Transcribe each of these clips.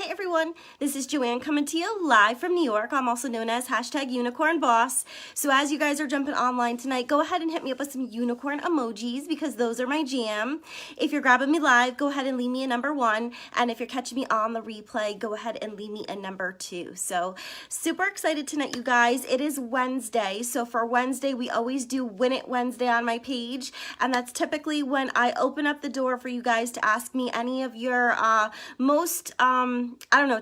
everyone, this is Joanne coming to you live from New York. I'm also known as #UnicornBoss. So as you guys are jumping online tonight, go ahead and hit me up with some unicorn emojis because those are my jam. If you're grabbing me live, go ahead and leave me a number 1. And if you're catching me on the replay, go ahead and leave me a number 2. So super excited tonight, you guys. It is Wednesday. So for Wednesday, we always do Win It Wednesday on my page. And that's typically when I open up the door for you guys to ask me any of your most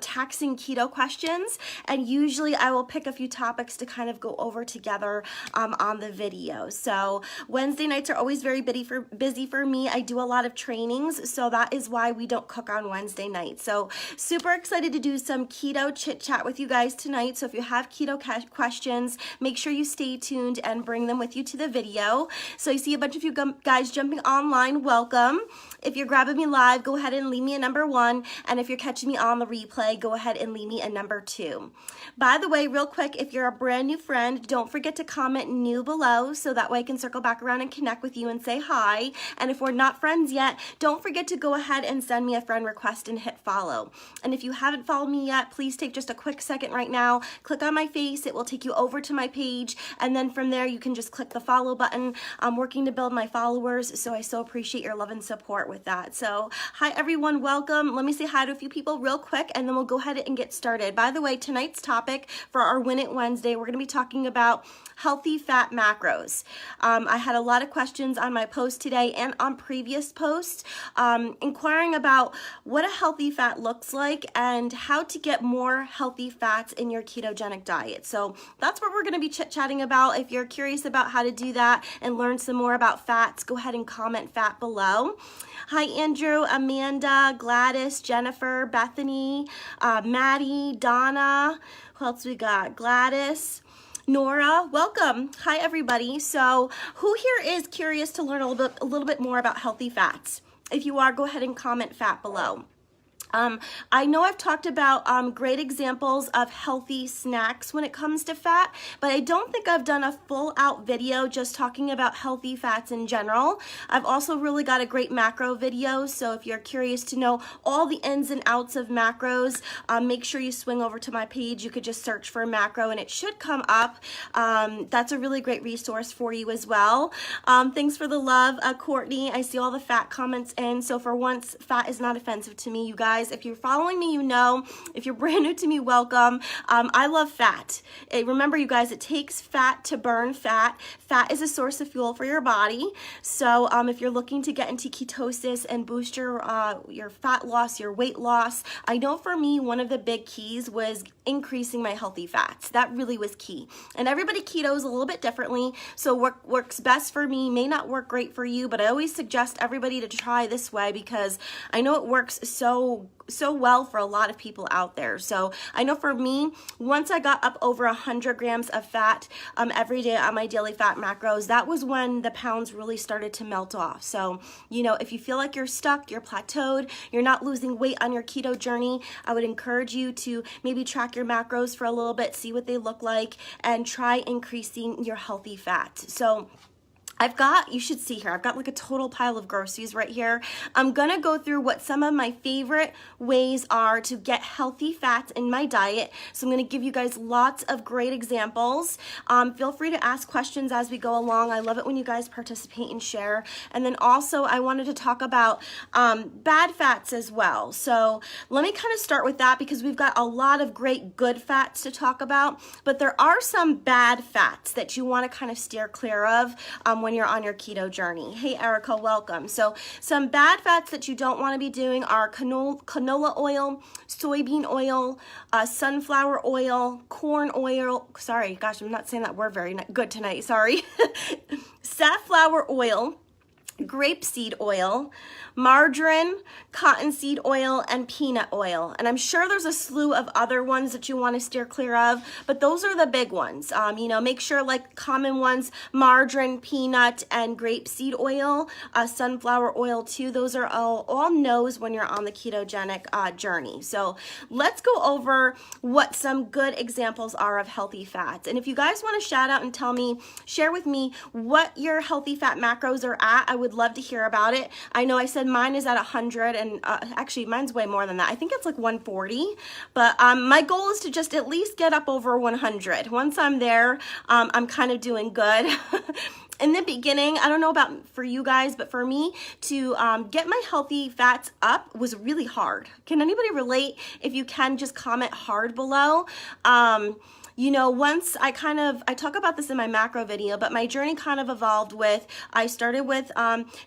taxing keto questions, and usually I will pick a few topics to kind of go over together on the video. So Wednesday nights are always very busy for me. I do a lot of trainings, so that is why we don't cook on Wednesday nights. So super excited to do some keto chit chat with you guys tonight. So if you have keto questions, make sure you stay tuned and bring them with you to the video. So I see a bunch of you guys jumping online. Welcome. If you're grabbing me live, go ahead and leave me a number 1. And if you're catching me on the replay, go ahead and leave me a number 2. By the way, real quick, if you're a brand new friend, don't forget to comment new below so that way I can circle back around and connect with you and say hi. And if we're not friends yet, don't forget to go ahead and send me a friend request and hit follow. And if you haven't followed me yet, please take just a quick second right now, click on my face, it will take you over to my page, and then from there you can just click the follow button. I'm working to build my followers, so I so appreciate your love and support with that. So hi everyone, welcome. Let me say hi to a few people real quick and then we'll go ahead and get started. By the way, tonight's topic for our Win It Wednesday, we're going to be talking about healthy fat macros. I had a lot of questions on my post today and on previous posts inquiring about what a healthy fat looks like and how to get more healthy fats in your ketogenic diet. So that's what we're going to be chit-chatting about. If you're curious about how to do that and learn some more about fats, go ahead and comment fat below. Hi Andrew, Amanda, Gladys, Jennifer, Bethany, Maddie, Donna, who else we got? Gladys, Nora, welcome. Hi everybody. So who here is curious to learn a little bit more about healthy fats? If you are, go ahead and comment fat below. I know I've talked about great examples of healthy snacks when it comes to fat, but I don't think I've done a full out video just talking about healthy fats in general. I've also really got a great macro video, so if you're curious to know all the ins and outs of macros, make sure you swing over to my page. You could just search for macro and it should come up. That's a really great resource for you as well. Thanks for the love, Courtney. I see all the fat comments in, so for once, fat is not offensive to me, you guys. If you're following me, you know. If you're brand new to me, welcome. I love fat. Remember, you guys, it takes fat to burn fat. Fat is a source of fuel for your body. So if you're looking to get into ketosis and boost your fat loss, your weight loss, I know for me, one of the big keys was increasing my healthy fats. That really was key. And everybody ketos a little bit differently. So what works best for me may not work great for you, but I always suggest everybody to try this way because I know it works so well for a lot of people out there. So I know for me, once I got up over 100 grams of fat every day on my daily fat macros, that was when the pounds really started to melt off. So, you know, if you feel like you're stuck, you're plateaued, you're not losing weight on your keto journey, I would encourage you to maybe track your macros for a little bit, see what they look like, and try increasing your healthy fat. So you should see here, I've got like a total pile of groceries right here. I'm gonna go through what some of my favorite ways are to get healthy fats in my diet. So I'm gonna give you guys lots of great examples. Feel free to ask questions as we go along. I love it when you guys participate and share. And then also I wanted to talk about bad fats as well. So let me kind of start with that because we've got a lot of great good fats to talk about, but there are some bad fats that you wanna kind of steer clear of when you're on your keto journey. Hey Erica, welcome. So some bad fats that you don't want to be doing are canola oil, soybean oil, sunflower oil, corn oil. Sorry, gosh, I'm not saying that word very good tonight. Sorry. Safflower oil, grapeseed oil, margarine, cottonseed oil, and peanut oil. And I'm sure there's a slew of other ones that you want to steer clear of, but those are the big ones. Make sure like common ones, margarine, peanut, and grapeseed oil, sunflower oil too. Those are all no's when you're on the ketogenic journey. So let's go over what some good examples are of healthy fats. And if you guys want to shout out and share with me what your healthy fat macros are at, I would love to hear about it. I know I said mine is at 100, and actually mine's way more than that. I think it's like 140, but my goal is to just at least get up over 100. Once I'm there, I'm kind of doing good. In the beginning, I don't know about for you guys, but for me to get my healthy fats up was really hard. Can anybody relate? If you can, just comment hard below. You know, once I talk about this in my macro video, but my journey kind of evolved with, I started with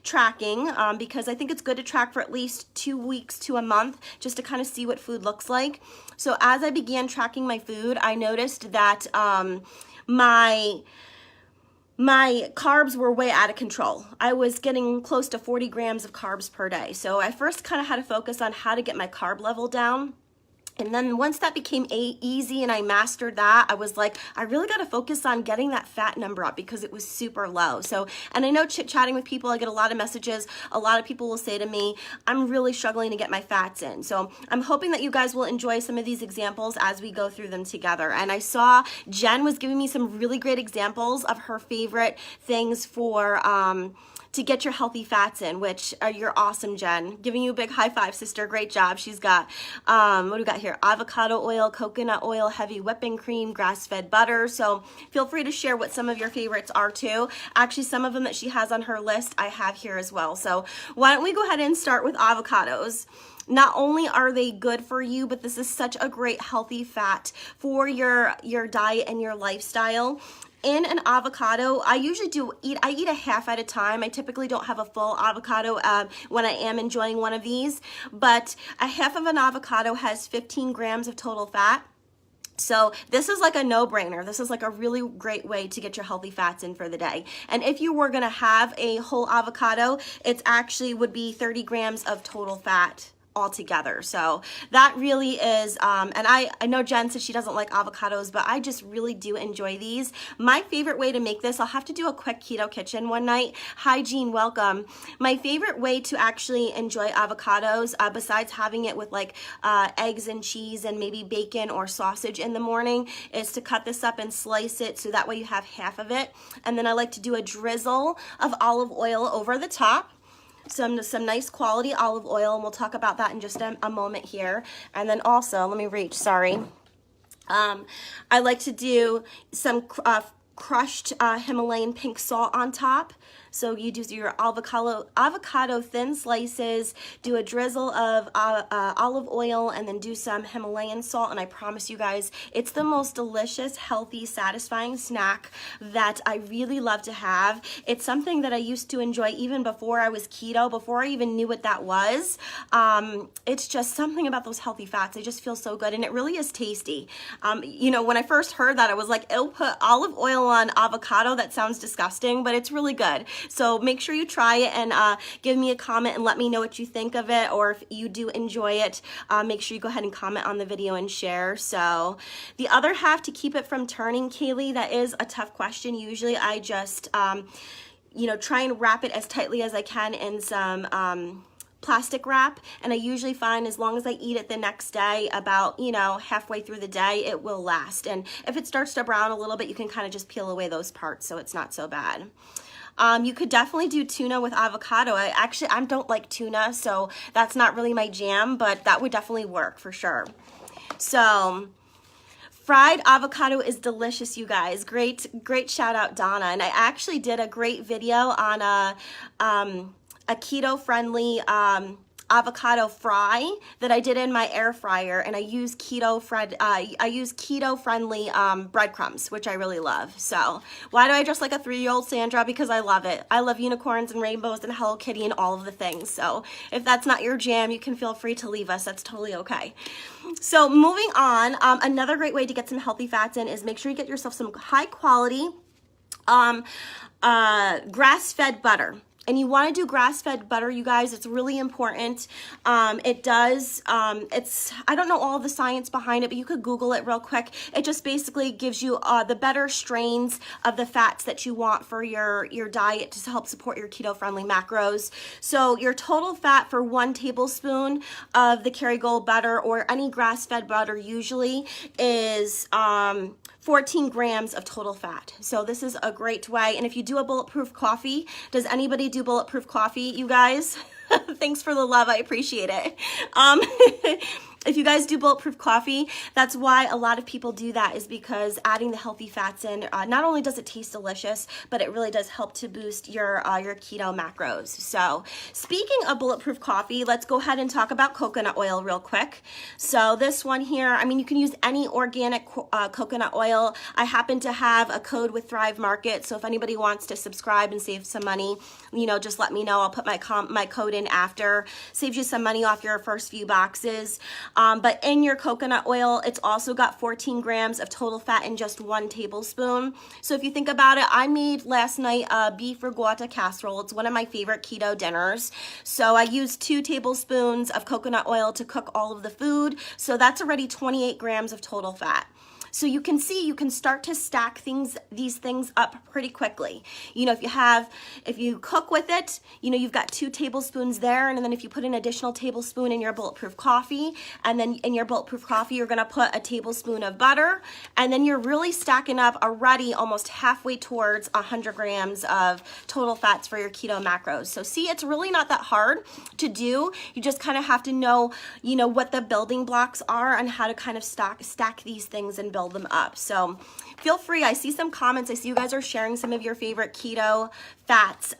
tracking because I think it's good to track for at least 2 weeks to a month just to kind of see what food looks like. So as I began tracking my food, I noticed that my carbs were way out of control. I was getting close to 40 grams of carbs per day. So I first kind of had to focus on how to get my carb level down. And then once that became easy and I mastered that, I was like, I really got to focus on getting that fat number up because it was super low. So, and I know chit-chatting with people, I get a lot of messages. A lot of people will say to me, I'm really struggling to get my fats in. So I'm hoping that you guys will enjoy some of these examples as we go through them together. And I saw Jen was giving me some really great examples of her favorite things for, to get your healthy fats in, which you're awesome, Jen. Giving you a big high five, sister. Great job. She's got, what do we got here? Avocado oil, coconut oil, heavy whipping cream, grass-fed butter. So feel free to share what some of your favorites are too. Actually, some of them that she has on her list, I have here as well. So why don't we go ahead and start with avocados. Not only are they good for you, but this is such a great healthy fat for your diet and your lifestyle. In an avocado, I usually eat a half at a time. I typically don't have a full avocado when I am enjoying one of these, but a half of an avocado has 15 grams of total fat. So this is like a no-brainer. This is like a really great way to get your healthy fats in for the day. And if you were gonna have a whole avocado, it's actually would be 30 grams of total fat altogether. So that really is, and I know Jen says she doesn't like avocados, but I just really do enjoy these. My favorite way to make this, I'll have to do a quick keto kitchen one night. Hi Jean, welcome. My favorite way to actually enjoy avocados, besides having it with like eggs and cheese and maybe bacon or sausage in the morning, is to cut this up and slice it so that way you have half of it. And then I like to do a drizzle of olive oil over the top. Some nice quality olive oil, and we'll talk about that in just a moment here. And then also, let me reach, sorry. I like to do some crushed Himalayan pink salt on top. So you do your avocado thin slices, do a drizzle of olive oil, and then do some Himalayan salt. And I promise you guys, it's the most delicious, healthy, satisfying snack that I really love to have. It's something that I used to enjoy even before I was keto, before I even knew what that was. It's just something about those healthy fats. They just feel so good, and it really is tasty. You know, when I first heard that, I was like, it'll put olive oil on avocado. That sounds disgusting, but it's really good. So make sure you try it and give me a comment and let me know what you think of it, or if you do enjoy it, make sure you go ahead and comment on the video and share. So the other half, to keep it from turning, Kaylee, that is a tough question. Usually I just, you know, try and wrap it as tightly as I can in some plastic wrap, and I usually find as long as I eat it the next day, about, you know, halfway through the day, it will last. And if it starts to brown a little bit, you can kind of just peel away those parts, so it's not so bad. You could definitely do tuna with avocado. I don't like tuna, so that's not really my jam, but that would definitely work for sure. So fried avocado is delicious, you guys. Great shout out, Donna. And I actually did a great video on a keto-friendly avocado fry that I did in my air fryer, and I use keto-friendly breadcrumbs, which I really love. So why do I dress like a 3-year-old, Sandra? Because I love it. I love unicorns and rainbows and Hello Kitty and all of the things. So if that's not your jam, you can feel free to leave us. That's totally okay. So moving on, another great way to get some healthy fats in is make sure you get yourself some high quality grass-fed butter. And you want to do grass-fed butter, you guys. It's really important. It does, I don't know all the science behind it, but you could Google it real quick. It just basically gives you the better strains of the fats that you want for your diet to help support your keto-friendly macros. So your total fat for 1 tablespoon of the Kerrygold butter, or any grass-fed butter usually, is 14 grams of total fat. So this is a great way. And if you do a bulletproof coffee, does anybody do bulletproof coffee, you guys? Thanks for the love. I appreciate it. If you guys do bulletproof coffee, that's why a lot of people do that, is because adding the healthy fats in, not only does it taste delicious, but it really does help to boost your keto macros. So speaking of bulletproof coffee, let's go ahead and talk about coconut oil real quick. So this one here, I mean, you can use any organic coconut oil. I happen to have a code with Thrive Market, so if anybody wants to subscribe and save some money, you know, just let me know. I'll put my code in after. Saves you some money off your first few boxes. But in your coconut oil, it's also got 14 grams of total fat in just 1 tablespoon. So if you think about it, I made last night a beef regatta casserole. It's one of my favorite keto dinners. So I used 2 tablespoons of coconut oil to cook all of the food. So that's already 28 grams of total fat. So you can see, you can start to stack these things up pretty quickly. You know, if you cook with it, you know, you've got 2 tablespoons there, and then if you put an additional tablespoon in your bulletproof coffee, and then in your bulletproof coffee, you're gonna put a tablespoon of butter, and then you're really stacking up already almost halfway towards 100 grams of total fats for your keto macros. So see, it's really not that hard to do. You just kind of have to know, you know, what the building blocks are and how to kind of stack these things and build them up. So feel free. I see some comments. I see you guys are sharing some of your favorite keto fats.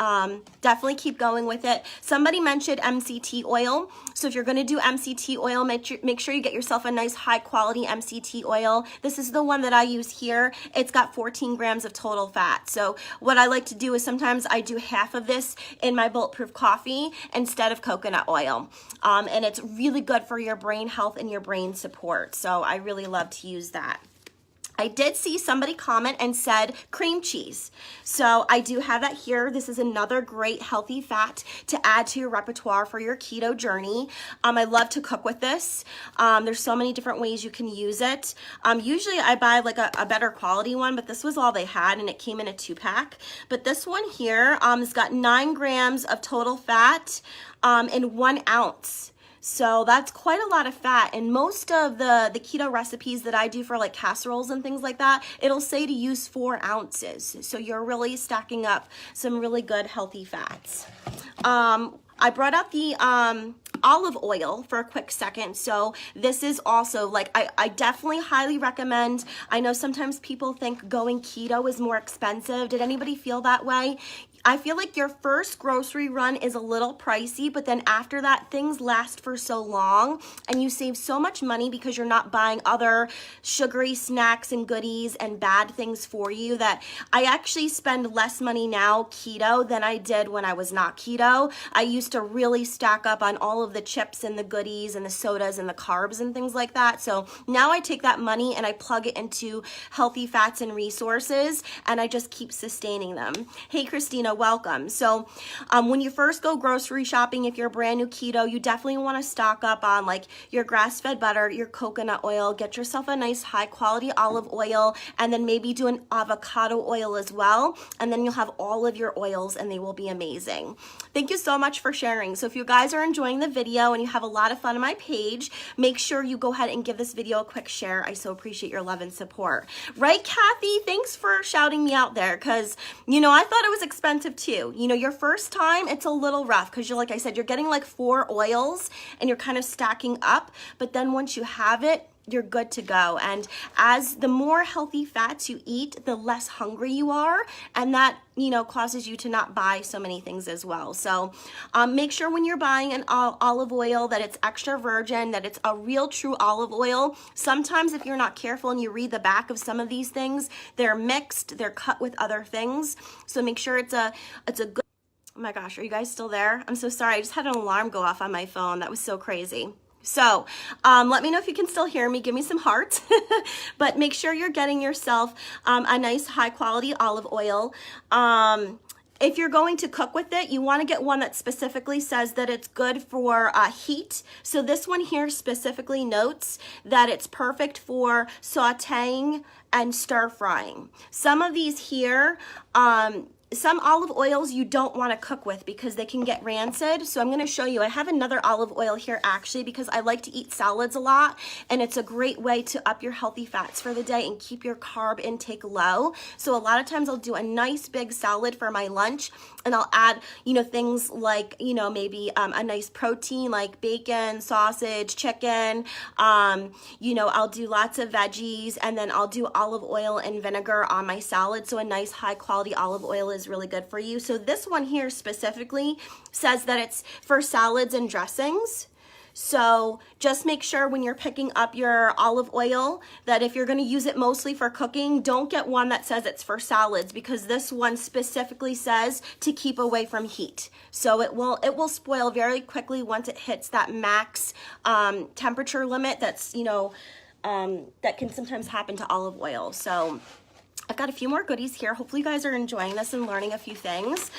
Definitely keep going with it. Somebody mentioned MCT oil. So if you're going to do MCT oil, make sure you get yourself a nice high quality MCT oil. This is the one that I use here. It's got 14 grams of total fat. So what I like to do is sometimes I do half of this in my bulletproof coffee instead of coconut oil. And it's really good for your brain health and your brain support. So I really love to use that. I did see somebody comment and said cream cheese. So I do have that here. This is another great healthy fat to add to your repertoire for your keto journey. I love to cook with this. There's so many different ways you can use it. Usually I buy like a better quality one, but this was all they had and it came in a 2-pack. But this one here has got 9 grams of total fat in 1 ounce. So that's quite a lot of fat, and most of the keto recipes that I do for like casseroles and things like that, it'll say to use 4 ounces. So you're really stacking up some really good healthy fats. I brought out the olive oil for a quick second. So this is also like, I definitely highly recommend. I know sometimes people think going keto is more expensive. Did anybody feel that way? I feel like your first grocery run is a little pricey, but then after that, things last for so long and you save so much money because you're not buying other sugary snacks and goodies and bad things for you, that I actually spend less money now keto than I did when I was not keto. I used to really stack up on all of the chips and the goodies and the sodas and the carbs and things like that. So now I take that money and I plug it into healthy fats and resources, and I just keep sustaining them. Hey, Christina, welcome. So when you first go grocery shopping, if you're brand new keto, you definitely want to stock up on like your grass-fed butter, your coconut oil, get yourself a nice high quality olive oil, and then maybe do an avocado oil as well. And then you'll have all of your oils and they will be amazing. Thank you so much for sharing. So if you guys are enjoying the video and you have a lot of fun on my page, make sure you go ahead and give this video a quick share. I so appreciate your love and support. Right, Kathy? Thanks for shouting me out there, because, you know, I thought it was expensive too. You know, your first time, it's a little rough because you're, like I said, you're getting like 4 oils and you're kind of stacking up. But then once you have it, you're good to go. And as the more healthy fats you eat, the less hungry you are. And that, you know, causes you to not buy so many things as well. So make sure when you're buying an olive oil that it's extra virgin, that it's a real true olive oil. Sometimes if you're not careful and you read the back of some of these things, they're mixed, they're cut with other things. So make sure it's a good, oh my gosh, are you guys still there? I'm so sorry. I just had an alarm go off on my phone. That was so crazy. So let me know if you can still hear me. Give me some hearts. But make sure you're getting yourself a nice high quality olive oil. If you're going to cook with it, you want to get one that specifically says that it's good for heat. So this one here specifically notes that it's perfect for sauteing and stir frying. Some of these here, some olive oils you don't want to cook with because they can get rancid. So I'm going to show you. I have another olive oil here actually because I like to eat salads a lot, and it's a great way to up your healthy fats for the day and keep your carb intake low. So a lot of times I'll do a nice big salad for my lunch, and I'll add, you know, things like, you know, maybe a nice protein like bacon, sausage, chicken. You know, I'll do lots of veggies, and then I'll do olive oil and vinegar on my salad. So a nice high quality olive oil is really good for you. So this one here specifically says that it's for salads and dressings. So just make sure when you're picking up your olive oil that if you're going to use it mostly for cooking, don't get one that says it's for salads, because this one specifically says to keep away from heat. So it will spoil very quickly once it hits that max temperature limit that's, you know, that can sometimes happen to olive oil. So I've got a few more goodies here. Hopefully you guys are enjoying this and learning a few things.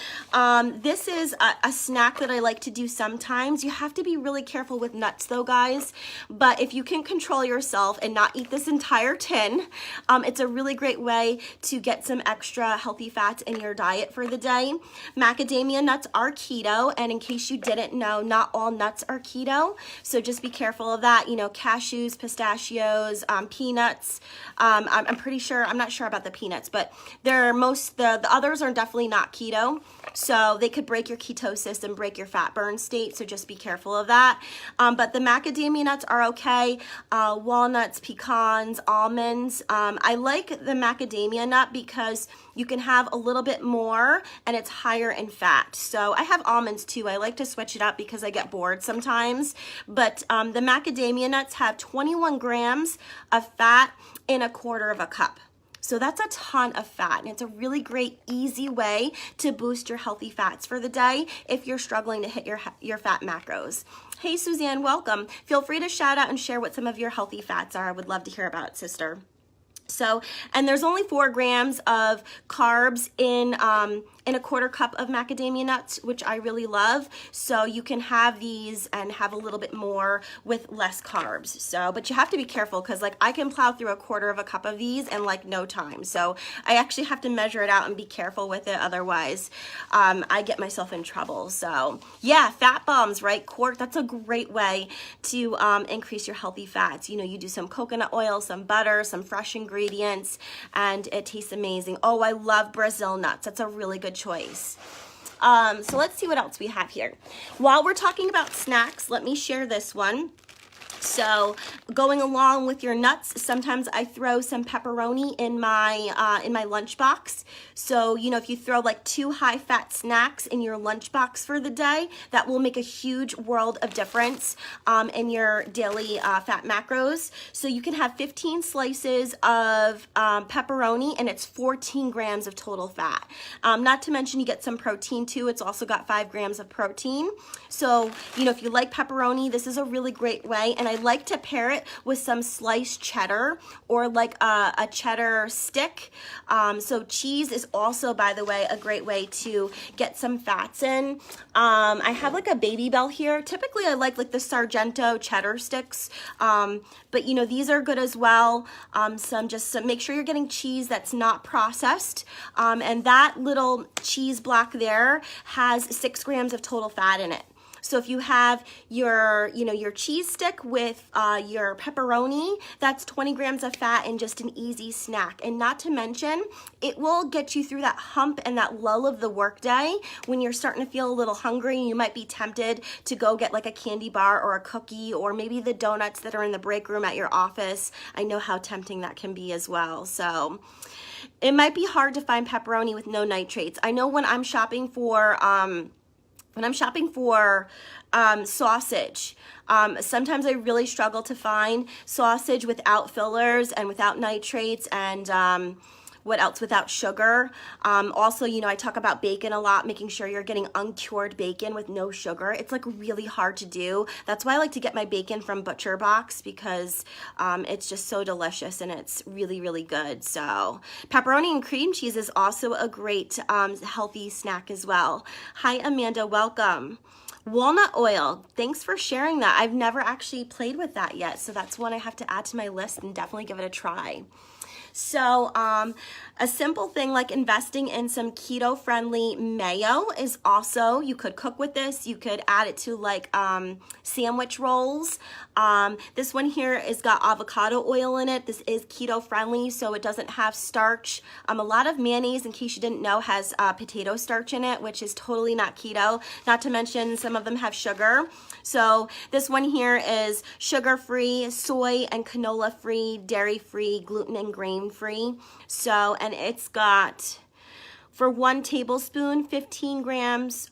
This is a snack that I like to do sometimes. You have to be really careful with nuts though, guys. But if you can control yourself and not eat this entire tin, it's a really great way to get some extra healthy fats in your diet for the day. Macadamia nuts are keto, and in case you didn't know, not all nuts are keto. So just be careful of that. You know, cashews, pistachios, peanuts. I'm pretty sure, I'm not sure about the peanuts, but the others are definitely not keto, so they could break your ketosis and break your fat burn state, so just be careful of that. But the macadamia nuts are okay. Walnuts, pecans, almonds. I like the macadamia nut because you can have a little bit more and it's higher in fat. So I have almonds too. I like to switch it up because I get bored sometimes. But the macadamia nuts have 21 grams of fat in a quarter of a cup. So that's a ton of fat, and it's a really great, easy way to boost your healthy fats for the day if you're struggling to hit your fat macros. Hey, Suzanne, welcome. Feel free to shout out and share what some of your healthy fats are. I would love to hear about it, sister. So, and there's only 4 grams of carbs in a quarter cup of macadamia nuts, which I really love. So you can have these and have a little bit more with less carbs. So, but you have to be careful because like I can plow through a quarter of a cup of these in like no time. So I actually have to measure it out and be careful with it. Otherwise, I get myself in trouble. So yeah, fat bombs, right? That's a great way to increase your healthy fats. You know, you do some coconut oil, some butter, some fresh ingredients, and it tastes amazing. Oh, I love Brazil nuts. That's a really good choice. So let's see what else we have here. While we're talking about snacks, let me share this one. So going along with your nuts, sometimes I throw some pepperoni in my lunchbox. So, you know, if you throw like 2 high-fat snacks in your lunchbox for the day, that will make a huge world of difference in your daily fat macros. So you can have 15 slices of pepperoni, and it's 14 grams of total fat. Not to mention you get some protein too. It's also got 5 grams of protein. So, you know, if you like pepperoni, this is a really great way. And I like to pair it with some sliced cheddar or like a cheddar stick. So cheese is also, by the way, a great way to get some fats in. I have like a Baby Bell here. Typically I like the Sargento cheddar sticks, but you know, these are good as well. Make sure you're getting cheese that's not processed. And that little cheese block there has 6 grams of total fat in it. So if you have your cheese stick with your pepperoni, that's 20 grams of fat and just an easy snack. And not to mention, it will get you through that hump and that lull of the workday when you're starting to feel a little hungry and you might be tempted to go get like a candy bar or a cookie or maybe the donuts that are in the break room at your office. I know how tempting that can be as well. So it might be hard to find pepperoni with no nitrates. I know when I'm shopping for sausage, sometimes I really struggle to find sausage without fillers and without nitrates and what else, without sugar. Also, you know, I talk about bacon a lot, making sure you're getting uncured bacon with no sugar. It's like really hard to do. That's why I like to get my bacon from Butcher Box because it's just so delicious and it's really, really good. So pepperoni and cream cheese is also a great healthy snack as well. Hi, Amanda, welcome. Walnut oil, thanks for sharing that. I've never actually played with that yet, so that's one I have to add to my list and definitely give it a try. So a simple thing like investing in some keto-friendly mayo is also, you could cook with this. You could add it to like sandwich rolls. This one here has got avocado oil in it. This is keto-friendly, so it doesn't have starch. A lot of mayonnaise, in case you didn't know, has potato starch in it, which is totally not keto. Not to mention some of them have sugar. So this one here is sugar-free, soy and canola-free, dairy-free, gluten and grain-free. So, and it's got, for 1 tablespoon, 12 grams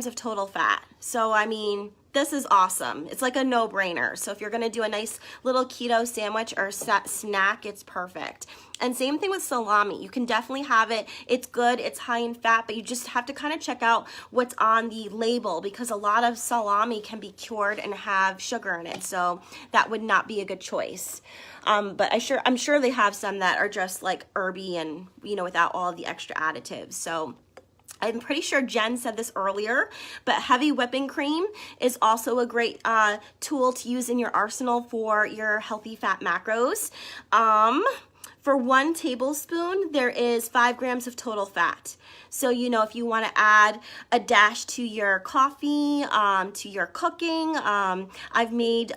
of total fat. So, I mean, this is awesome. It's like a no-brainer. So if you're gonna do a nice little keto sandwich or snack, it's perfect. And same thing with salami. You can definitely have it. It's good, it's high in fat, but you just have to kind of check out what's on the label, because a lot of salami can be cured and have sugar in it. So that would not be a good choice. But I'm sure they have some that are just like herby and, you know, without all the extra additives. So I'm pretty sure Jen said this earlier, but heavy whipping cream is also a great tool to use in your arsenal for your healthy fat macros. For 1 tablespoon, there is 5 grams of total fat. So, you know, if you want to add a dash to your coffee, to your cooking, I've made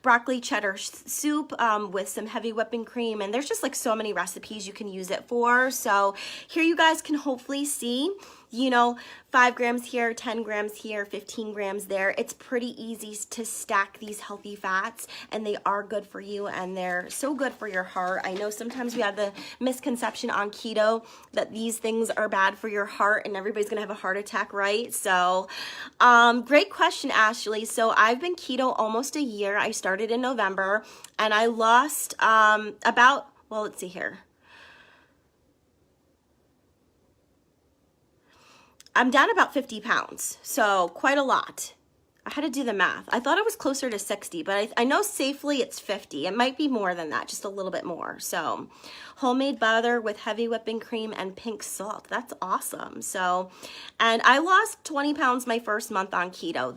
broccoli cheddar soup with some heavy whipping cream, and there's just like so many recipes you can use it for. So here you guys can hopefully see, you know, 5 grams here, 10 grams here, 15 grams there. It's pretty easy to stack these healthy fats, and they are good for you, and they're so good for your heart. I know sometimes we have the misconception on keto that these things are bad for your heart and everybody's gonna have a heart attack, right? So great question, Ashley. So I've been keto almost a year. I started in November, and I lost about, well, let's see here. I'm down about 50 pounds, so quite a lot. I had to do the math. I thought it was closer to 60, but I know safely it's 50. It might be more than that, just a little bit more. So homemade butter with heavy whipping cream and pink salt. That's awesome. So, and I lost 20 pounds my first month on keto.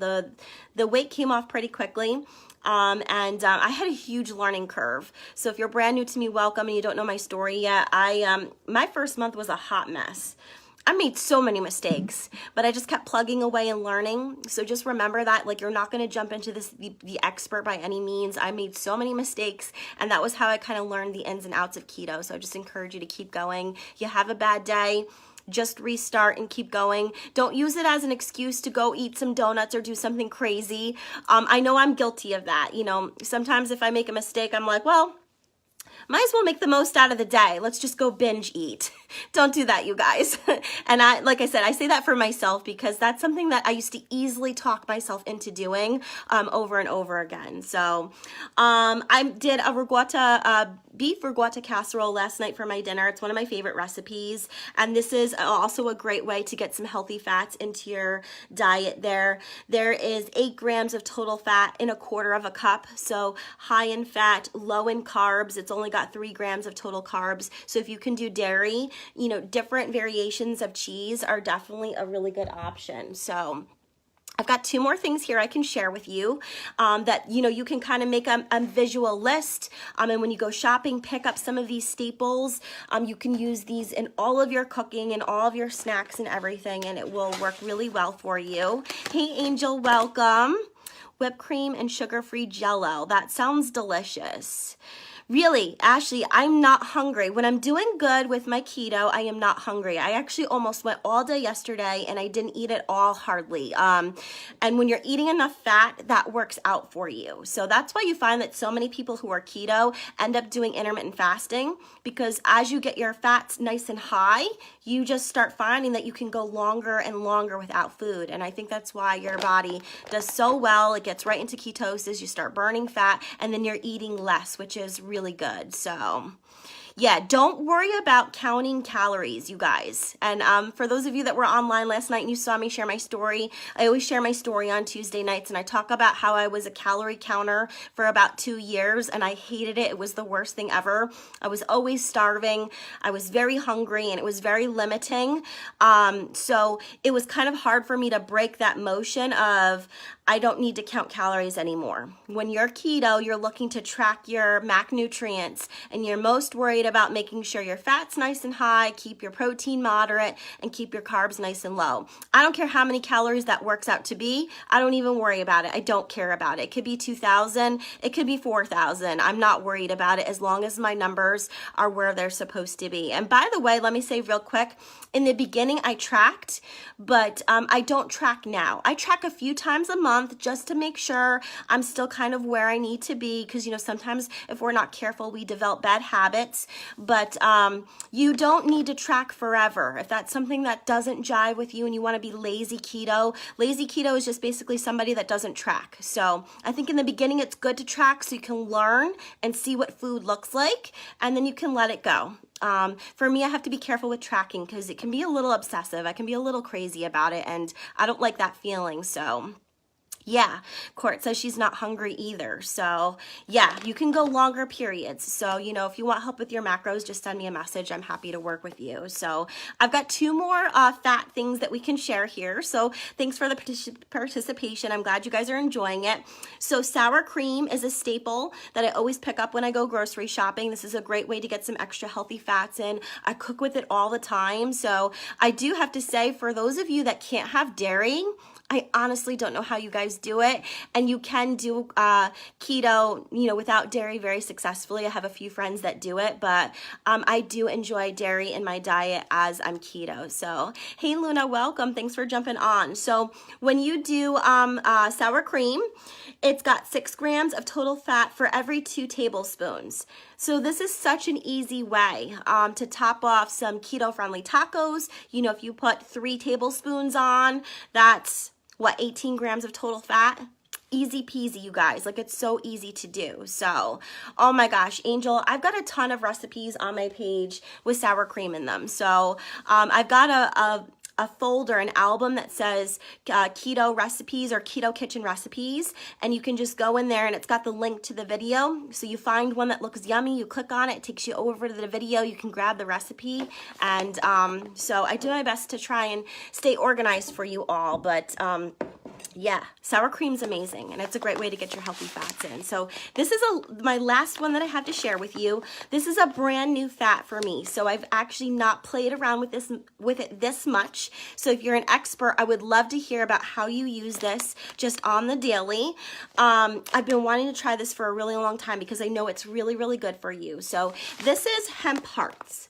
The weight came off pretty quickly. I had a huge learning curve. So if you're brand new to me, welcome, and you don't know my story yet, my first month was a hot mess. I made so many mistakes, but I just kept plugging away and learning. So just remember that, like, you're not going to jump into this, the expert by any means. I made so many mistakes, and that was how I kind of learned the ins and outs of keto. So I just encourage you to keep going. You have a bad day, just restart and keep going. Don't use it as an excuse to go eat some donuts or do something crazy. I know I'm guilty of that. You know, sometimes if I make a mistake, I'm like, well, might as well make the most out of the day. Let's just go binge eat. Don't do that, you guys. And like I said, I say that for myself because that's something that I used to easily talk myself into doing over and over again. So I did a beef regatta casserole last night for my dinner. It's one of my favorite recipes. And this is also a great way to get some healthy fats into your diet there. There is 8 grams of total fat in 1/4 cup. So high in fat, low in carbs. It's only got 3 grams of total carbs. So if you can do dairy, you know, different variations of cheese are definitely a really good option. So I've got 2 more things here I can share with you that, you know, you can kind of make a visual list. And when you go shopping, pick up some of these staples. You can use these in all of your cooking and all of your snacks and everything, and it will work really well for you. Hey, Angel, welcome. Whipped cream and sugar-free Jell-O. That sounds delicious. Really, Ashley, I'm not hungry. When I'm doing good with my keto, I am not hungry. I actually almost went all day yesterday and I didn't eat at all hardly. And when you're eating enough fat, that works out for you. So that's why you find that so many people who are keto end up doing intermittent fasting, because as you get your fats nice and high, you just start finding that you can go longer and longer without food. And I think that's why your body does so well. It gets right into ketosis, you start burning fat, and then you're eating less, which is really good. So yeah, don't worry about counting calories, you guys. And for those of you that were online last night and you saw me share my story, I always share my story on Tuesday nights, and I talk about how I was a calorie counter for about 2 years, and I hated it. It was the worst thing ever. I was always starving. I was very hungry, and it was very limiting. So it was kind of hard for me to break that motion of I don't need to count calories anymore. When you're keto, you're looking to track your macronutrients, and you're most worried about making sure your fat's nice and high, keep your protein moderate, and keep your carbs nice and low. I don't care how many calories that works out to be. I don't even worry about it. I don't care about it. It could be 2,000. It could be 4,000. I'm not worried about it as long as my numbers are where they're supposed to be. And by the way, let me say real quick, in the beginning I tracked, but I don't track now. I track a few times a month just to make sure I'm still kind of where I need to be, because you know, sometimes if we're not careful, we develop bad habits. But you don't need to track forever. If that's something that doesn't jive with you and you want to be lazy keto is just basically somebody that doesn't track. So I think in the beginning it's good to track so you can learn and see what food looks like, and then you can let it go. For me, I have to be careful with tracking because it can be a little obsessive. I can be a little crazy about it, and I don't like that feeling. So yeah, Court says she's not hungry either. So yeah, you can go longer periods. So, you know, if you want help with your macros, just send me a message. I'm happy to work with you. So I've got 2 more fat things that we can share here. So thanks for the participation. I'm glad you guys are enjoying it. So sour cream is a staple that I always pick up when I go grocery shopping. This is a great way to get some extra healthy fats in. I cook with it all the time. So I do have to say, for those of you that can't have dairy, I honestly don't know how you guys do it, and you can do keto, you know, without dairy very successfully. I have a few friends that do it, but I do enjoy dairy in my diet as I'm keto. So, hey Luna, welcome. Thanks for jumping on. So, when you do sour cream, it's got 6 grams of total fat for every 2 tablespoons. So this is such an easy way to top off some keto-friendly tacos. You know, if you put 3 tablespoons on, that's what, 18 grams of total fat? Easy peasy, you guys. Like, it's so easy to do. So, oh my gosh, Angel, I've got a ton of recipes on my page with sour cream in them. So I've got a folder, an album that says keto recipes or keto kitchen recipes, and you can just go in there and it's got the link to the video. So you find one that looks yummy, you click on it, it takes you over to the video, you can grab the recipe. And so I do my best to try and stay organized for you all, but yeah, sour cream's amazing, and it's a great way to get your healthy fats in. So this is my last one that I have to share with you. This is a brand new fat for me, so I've actually not played around with it this much. So if you're an expert, I would love to hear about how you use this just on the daily. I've been wanting to try this for a really long time because I know it's really, really good for you. So this is Hemp Hearts.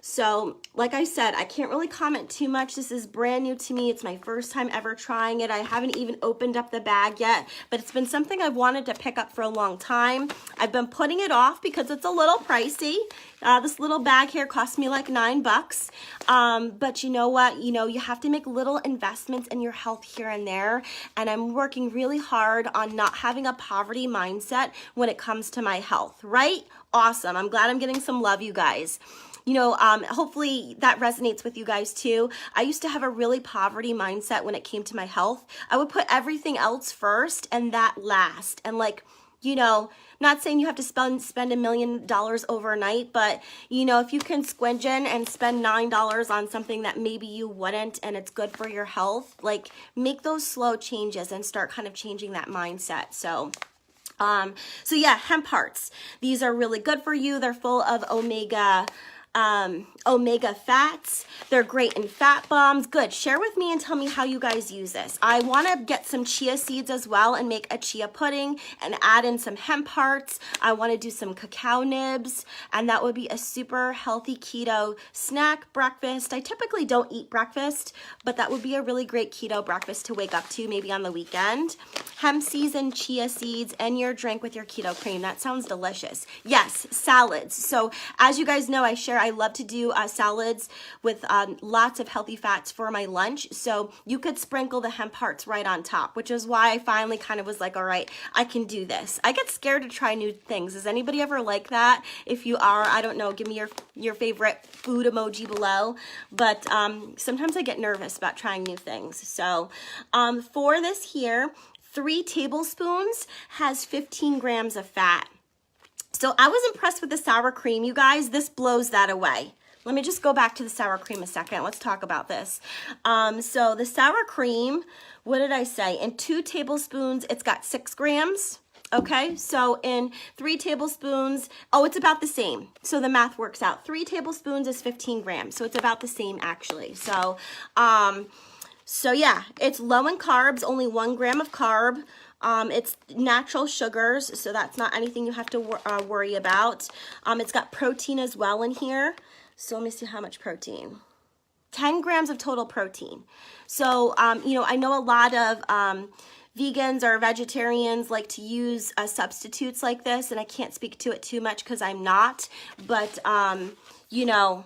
So, like I said, I can't really comment too much. This is brand new to me. It's my first time ever trying it. I haven't even opened up the bag yet, but it's been something I've wanted to pick up for a long time. I've been putting it off because it's a little pricey. This little bag here cost me like $9. But you know what? You know, you have to make little investments in your health here and there. And I'm working really hard on not having a poverty mindset when it comes to my health, right? Awesome. I'm glad I'm getting some love, you guys. You know, hopefully that resonates with you guys too. I used to have a really poverty mindset when it came to my health. I would put everything else first and that last. And like, you know, not saying you have to spend $1 million overnight, but you know, if you can squinge in and spend $9 on something that maybe you wouldn't and it's good for your health, like make those slow changes and start kind of changing that mindset. So yeah, Hemp Hearts. These are really good for you. They're full of omega fats. They're great in fat bombs. Good. Share with me and tell me how you guys use this. I want to get some chia seeds as well and make a chia pudding and add in some hemp hearts. I want to do some cacao nibs, and that would be a super healthy keto snack breakfast. I typically don't eat breakfast, but that would be a really great keto breakfast to wake up to maybe on the weekend. Hemp seasoned chia seeds and your drink with your keto cream. That sounds delicious. Yes, salads. So as you guys know, I love to do salads with lots of healthy fats for my lunch. So you could sprinkle the hemp hearts right on top, which is why I finally kind of was like, all right, I can do this. I get scared to try new things. Is anybody ever like that? If you are, I don't know, give me your favorite food emoji below. But sometimes I get nervous about trying new things. So for this here, 3 tablespoons has 15 grams of fat. So I was impressed with the sour cream, you guys. This blows that away. Let me just go back to the sour cream a second. Let's talk about this. So the sour cream, what did I say? In 2 tablespoons, it's got 6 grams Okay, so in 3 tablespoons, oh, it's about the same. So the math works out. 3 tablespoons is 15 grams. So it's about the same actually. So, yeah, it's low in carbs, only 1 gram of carb. It's natural sugars, so that's not anything you have to worry about. It's got protein as well in here. So let me see how much protein. 10 grams of total protein. So, you know, I know a lot of vegans or vegetarians like to use substitutes like this, and I can't speak to it too much because I'm not, but, you know,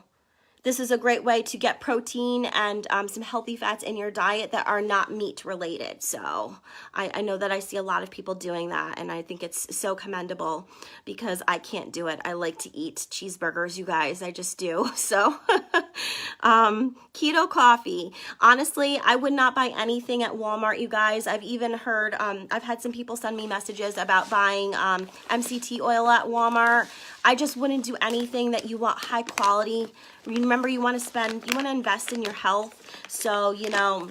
this is a great way to get protein and some healthy fats in your diet that are not meat related. So I know that I see a lot of people doing that, and I think it's so commendable because I can't do it. I like to eat cheeseburgers, you guys. I just do. So keto coffee. Honestly, I would not buy anything at Walmart, you guys. I've even heard, I've had some people send me messages about buying MCT oil at Walmart. I just wouldn't do anything that you want high quality. Remember, you want to invest in your health. So, you know,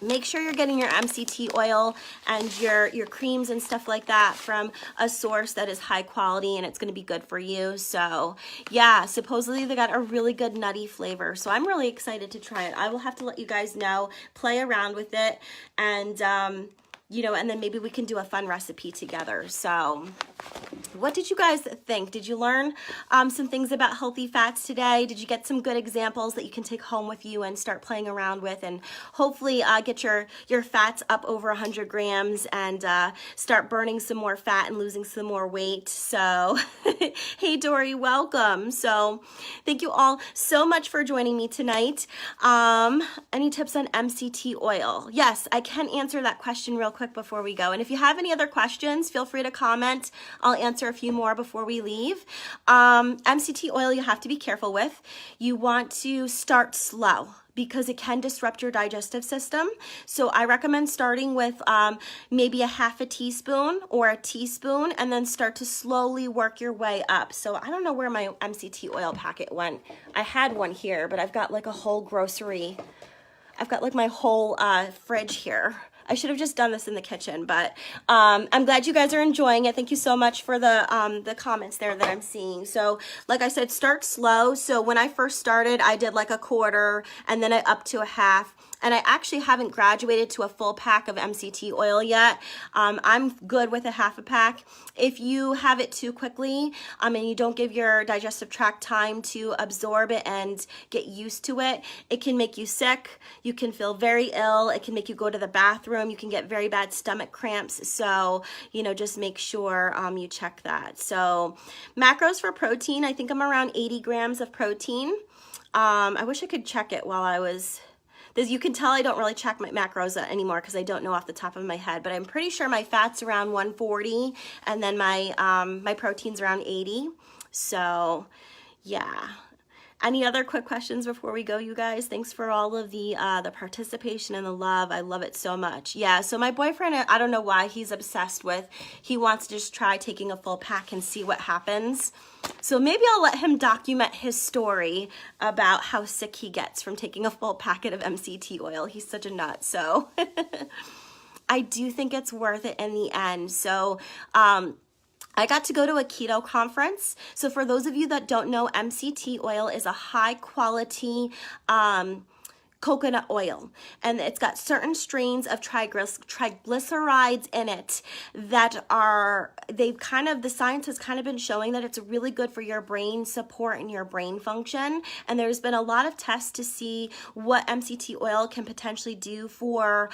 make sure you're getting your MCT oil and your creams and stuff like that from a source that is high quality and it's going to be good for you. So yeah, supposedly they got a really good nutty flavor. So I'm really excited to try it. I will have to let you guys know, play around with it, and you know, and then maybe we can do a fun recipe together. So what did you guys think? Did you learn some things about healthy fats today? Did you get some good examples that you can take home with you and start playing around with, and hopefully get your fats up over 100 grams and start burning some more fat and losing some more weight? So hey Dory, welcome. So thank you all so much for joining me tonight. Any tips on MCT oil? Yes, I can answer that question real quick before we go. And if you have any other questions, feel free to comment. I'll answer a few more before we leave. MCT oil you have to be careful with. You want to start slow because it can disrupt your digestive system. So I recommend starting with maybe a half a teaspoon or a teaspoon, and then start to slowly work your way up. So I don't know where my MCT oil packet went. I had one here, but I've got like a whole grocery. I've got like my whole fridge here. I should have just done this in the kitchen, but I'm glad you guys are enjoying it. Thank you so much for the comments there that I'm seeing. So like I said, start slow. So when I first started, I did like a quarter, and then I up to a half. And I actually haven't graduated to a full pack of MCT oil yet. I'm good with a half a pack. If you have it too quickly and you don't give your digestive tract time to absorb it and get used to it, it can make you sick. You can feel very ill. It can make you go to the bathroom. You can get very bad stomach cramps. So, you know, just make sure you check that. So macros for protein, I think I'm around 80 grams of protein. I wish I could check it while I was... You can tell I don't really check my macros anymore because I don't know off the top of my head, but I'm pretty sure my fat's around 140 and then my my protein's around 80. So yeah. Any other quick questions before we go, you guys? Thanks for all of the participation and the love. I love it so much. Yeah, so my boyfriend, I don't know why he's obsessed with, he wants to just try taking a full pack and see what happens. So maybe I'll let him document his story about how sick he gets from taking a full packet of MCT oil. He's such a nut, so I do think it's worth it in the end. So I got to go to a keto conference. So for those of you that don't know, MCT oil is a high quality coconut oil, and it's got certain strains of triglycerides in it that are, the science has kind of been showing that it's really good for your brain support and your brain function. And there's been a lot of tests to see what MCT oil can potentially do for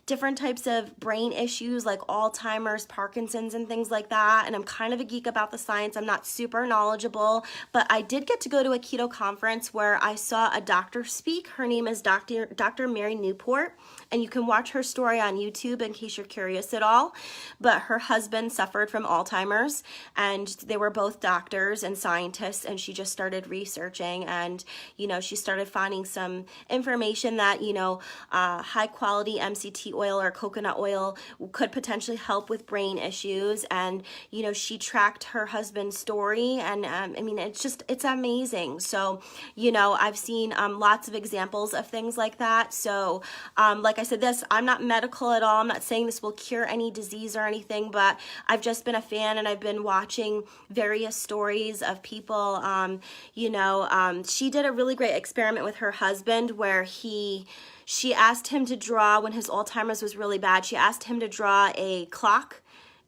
different types of brain issues like Alzheimer's, Parkinson's, and things like that. And I'm kind of a geek about the science. I'm not super knowledgeable, but I did get to go to a keto conference where I saw a doctor speak. Her name is Dr. Mary Newport, and you can watch her story on YouTube in case you're curious at all. But her husband suffered from Alzheimer's, and they were both doctors and scientists, and she just started researching, and, you know, she started finding some information that, you know, high quality MCT oil or coconut oil could potentially help with brain issues. And, you know, she tracked her husband's story, and I mean, it's amazing. So, you know, I've seen lots of examples of things like that. So like I said, I'm not medical at all. I'm not saying this will cure any disease or anything, but I've just been a fan, and I've been watching various stories of people. She did a really great experiment with her husband where she asked him to draw, when his Alzheimer's was really bad, she asked him to draw a clock,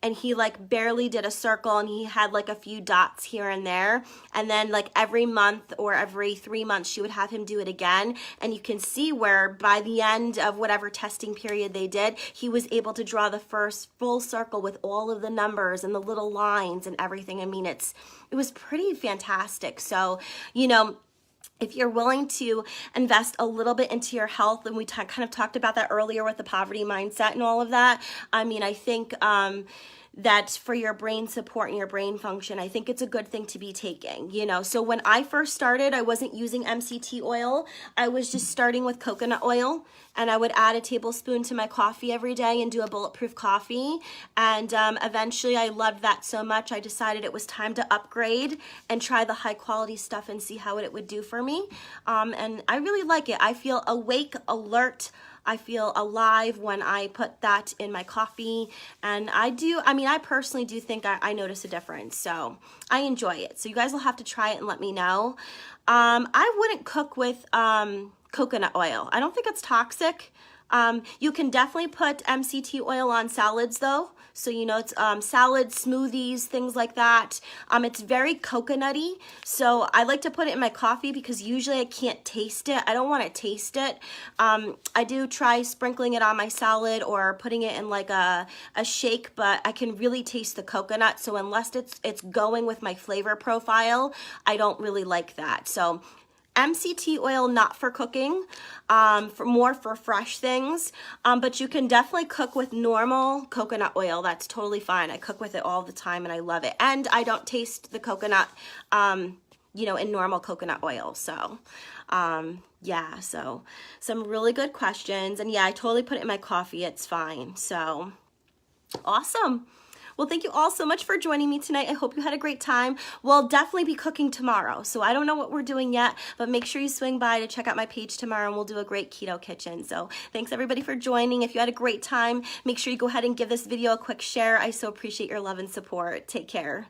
and he like barely did a circle, and he had like a few dots here and there. And then like every month or every 3 months, she would have him do it again. And you can see where by the end of whatever testing period they did, he was able to draw the first full circle with all of the numbers and the little lines and everything. I mean, it was pretty fantastic. So, if you're willing to invest a little bit into your health, and we kind of talked about that earlier with the poverty mindset and all of that, I mean, I think that for your brain support and your brain function, I think it's a good thing to be taking, So when I first started, I wasn't using MCT oil. I was just starting with coconut oil, and I would add a tablespoon to my coffee every day and do a bulletproof coffee. And eventually I loved that so much, I decided it was time to upgrade and try the high quality stuff and see how it would do for me. And I really like it. I feel awake, alert, I feel alive when I put that in my coffee. And I personally do think I notice a difference. So I enjoy it. So you guys will have to try it and let me know. I wouldn't cook with coconut oil. I don't think it's toxic. You can definitely put MCT oil on salads though. So, it's salads, smoothies, things like that. It's very coconutty. So I like to put it in my coffee because usually I can't taste it. I don't want to taste it. I do try sprinkling it on my salad or putting it in like a shake, but I can really taste the coconut. So unless it's going with my flavor profile, I don't really like that. So MCT oil, not for cooking, more for fresh things, but you can definitely cook with normal coconut oil. That's totally fine. I cook with it all the time and I love it. And I don't taste the coconut, in normal coconut oil. So, yeah, so some really good questions. And yeah, I totally put it in my coffee. It's fine. So awesome. Well, thank you all so much for joining me tonight. I hope you had a great time. We'll definitely be cooking tomorrow. So I don't know what we're doing yet, but make sure you swing by to check out my page tomorrow and we'll do a great keto kitchen. So thanks everybody for joining. If you had a great time, make sure you go ahead and give this video a quick share. I so appreciate your love and support. Take care.